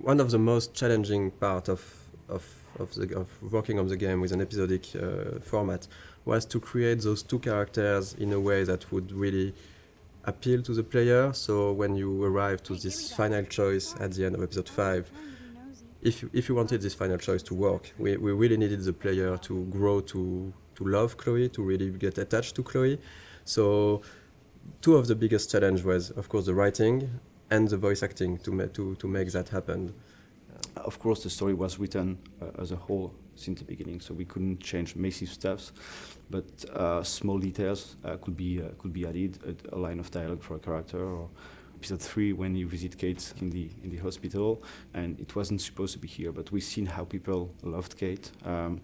One of the most challenging part of working on the game with an episodic format was to create those two characters in a way that would really appeal to the player. So when you arrive to this final choice at the end of episode 5, if you wanted this final choice to work, we really needed the player to grow to love Chloe, to really get attached to Chloe. So two of the biggest challenge was, of course, the writing and the voice acting to make that happen. Of course, the story was written as a whole since the beginning, so we couldn't change massive stuff, but small details could be added, a line of dialogue for a character, or episode 3 when you visit Kate in the hospital, and it wasn't supposed to be here, but we've seen how people loved Kate, and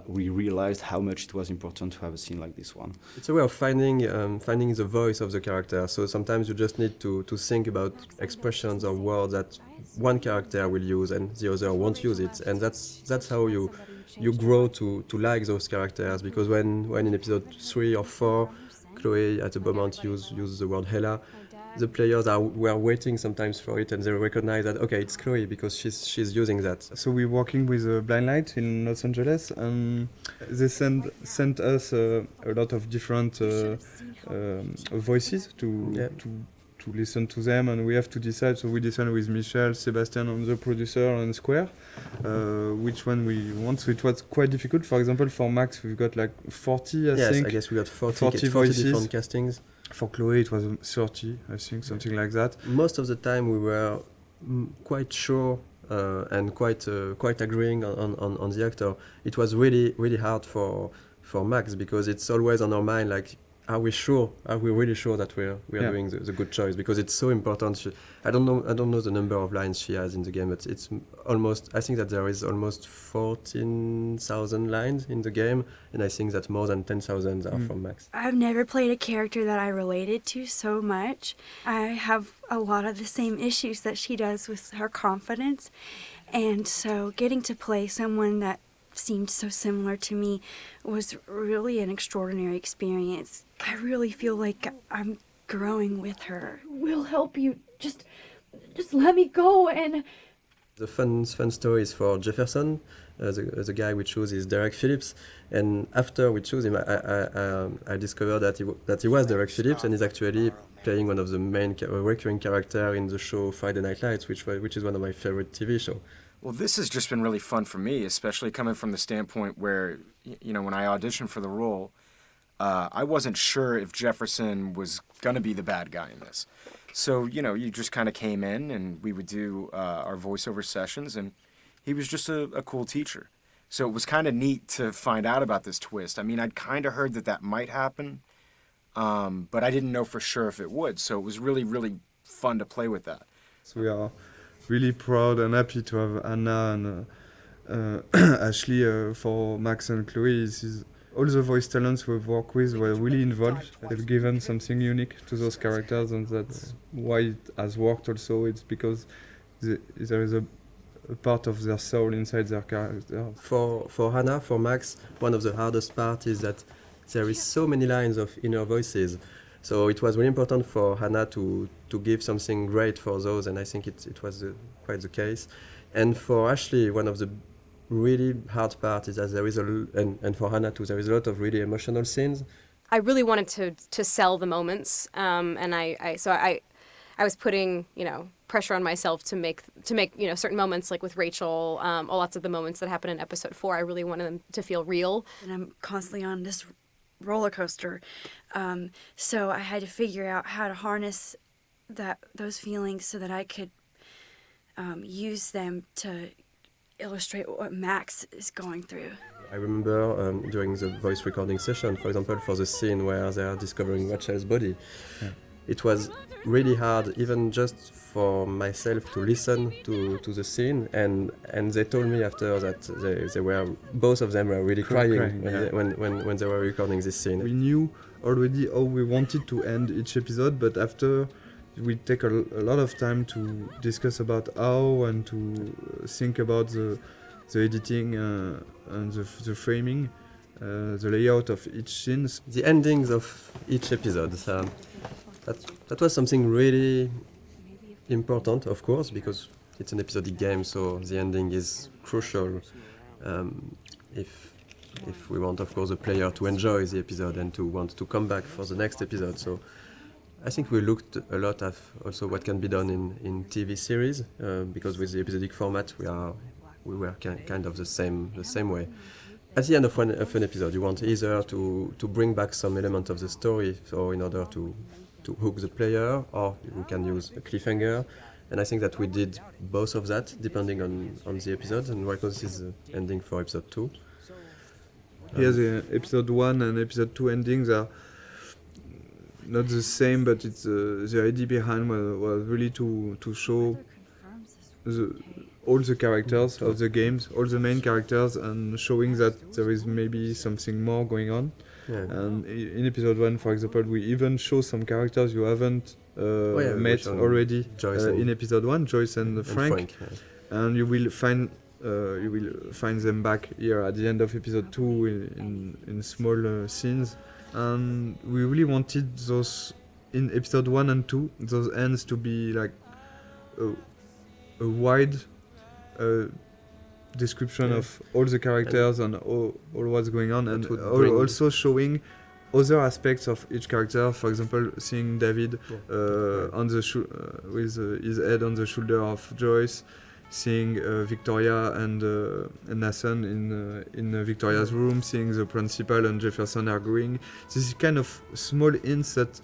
we realized how much it was important to have a scene like this one. It's a way of finding the voice of the character. So sometimes you just need to think about expressions or words that one character will use and the other won't use it, and that's how you grow to like those characters. Because when in episode 3 or 4, Chloe at the moment use the word Hela, the players were waiting sometimes for it, and they recognize that, okay, it's Chloe because she's using that. So we're working with Blind Light in Los Angeles, and they sent us a lot of different voices to listen to them, and we have to decide. So we decided with Michel, Sebastian, and the producer, and Square, which one we want. So it was quite difficult. For example, for Max, we've got like 40, I think. Yes, I guess we got 40 voices. Different castings. For Chloe, it was 30, I think, something like that. Most of the time, we were quite sure and quite agreeing on the actor. It was really, really hard for Max, because it's always on our mind, like, are we really sure that we're doing the good choice? Because it's so important. I don't know the number of lines she has in the game, but it's almost, I think that there is almost 14,000 lines in the game, and I think that more than 10,000 are from Max. I've never played a character that I related to so much. I have a lot of the same issues that she does with her confidence, and so getting to play someone that seemed so similar to me was really an extraordinary experience. I really feel like I'm growing with her. We'll help you. Just let me go. And the fun story is for Jefferson. The guy we choose is Derek Phillips, and after we choose him, I discovered that he was Derek Phillips, and he's actually playing one of the main recurring character in the show Friday Night Lights, which is one of my favorite TV shows. Well, this has just been really fun for me, especially coming from the standpoint where, when I auditioned for the role, I wasn't sure if Jefferson was going to be the bad guy in this. So, you just kind of came in and we would do our voiceover sessions, and he was just a cool teacher. So it was kind of neat to find out about this twist. I mean, I'd kind of heard that might happen, but I didn't know for sure if it would. So it was really, really fun to play with that. So we are really proud and happy to have Anna and Ashley for Max and Chloe. All the voice talents we've worked with were really involved. They've given something unique to those characters, and that's why it has worked also. It's because there is a part of their soul inside their character. For Hannah, for Max, one of the hardest parts is that there is so many lines of inner voices. So it was really important for Hannah to give something great for those, and I think it was quite the case. And for Ashley, one of the really hard part is that there is and for Hannah too, there is a lot of really emotional scenes. I really wanted to sell the moments, and I was putting pressure on myself to make certain moments, like with Rachel, lots of the moments that happen in episode 4. I really wanted them to feel real. And I'm constantly on this roller coaster, so I had to figure out how to harness those feelings so that I could use them to illustrate what Max is going through. I remember during the voice recording session, for example, for the scene where they are discovering Rachel's body, it was really hard, even just for myself, to listen to the scene, and they told me after that they were, both of them were really crying when they were recording this scene. We knew already how we wanted to end each episode, but after we take a lot of time to discuss about how, and to think about the editing and the framing, the layout of each scene. The endings of each episode. That was something really important, of course, because it's an episodic game, so the ending is crucial. If we want, of course, the player to enjoy the episode and to want to come back for the next episode. So I think we looked a lot at also what can be done in TV series, because with the episodic format we were kind of the same way. At the end of an episode, you want either to bring back some element of the story, so in order to hook the player, or you can use a cliffhanger. And I think that we did both of that, depending on the episodes. And right now this is the ending for episode 2. Here the episode 1 and episode 2 endings are not the same, but it's the idea behind was really to show all the characters of the games, all the main characters, and showing that there is maybe something more going on. Yeah. And in episode 1, for example, we even show some characters you haven't met already in episode 1, Joyce and Frank. Yeah. And you will find them back here at the end of episode 2 in small scenes. And we really wanted those in episode 1 and 2, those ends to be like a wide description of all the characters and all what's going on, and also showing other aspects of each character. For example, seeing David on the with his head on the shoulder of Joyce, seeing Victoria and Nathan in Victoria's room, seeing the principal and Jefferson arguing. This is kind of small hints that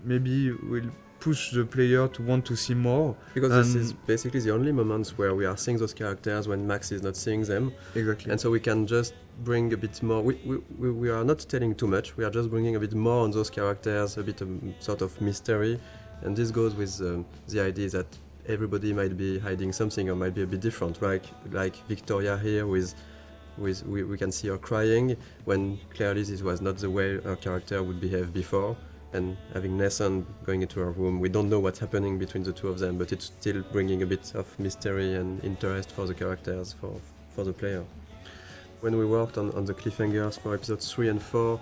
maybe will push the player to want to see more. Because this is basically the only moments where we are seeing those characters when Max is not seeing them. Exactly. And so we can just bring a bit more. We are not telling too much. We are just bringing a bit more on those characters, a bit of sort of mystery. And this goes with the idea that everybody might be hiding something or might be a bit different. Like Victoria here we can see her crying when clearly this was not the way her character would behave before. And having Nathan going into her room, we don't know what's happening between the two of them, but it's still bringing a bit of mystery and interest for the characters, for the player. When we worked on the cliffhangers for episodes 3 and 4,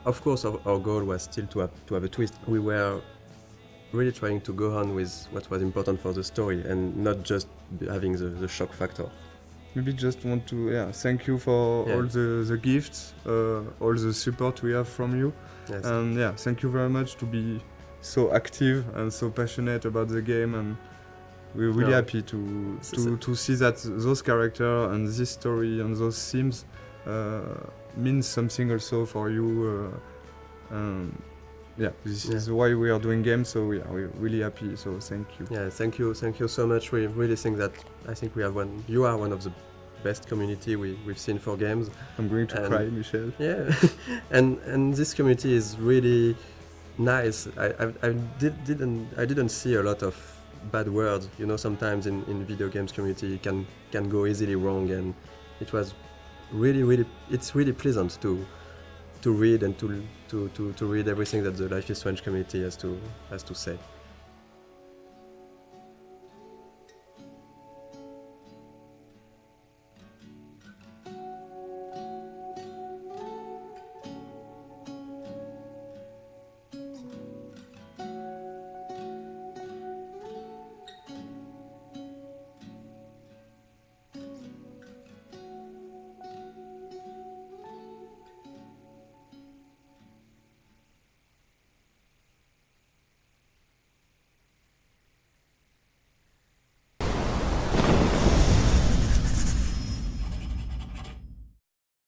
of course our goal was still to have a twist. We were really trying to go on with what was important for the story and not just having the shock factor. Maybe just want to thank you for all the gifts, all the support we have from you. Yes. And thank you very much to be so active and so passionate about the game, and we're really happy to see that those characters and this story and those themes means something also for you. This is why we are doing games, so we're really happy, so thank you. Yeah, thank you so much. We really think that you are one of the best community we've seen for games. I'm going to cry, Michel. Yeah, and this community is really nice. I didn't see a lot of bad words. You know, sometimes in video games community can go easily wrong, and it was really it's really pleasant to read and to read everything that the Life is Strange community has to say.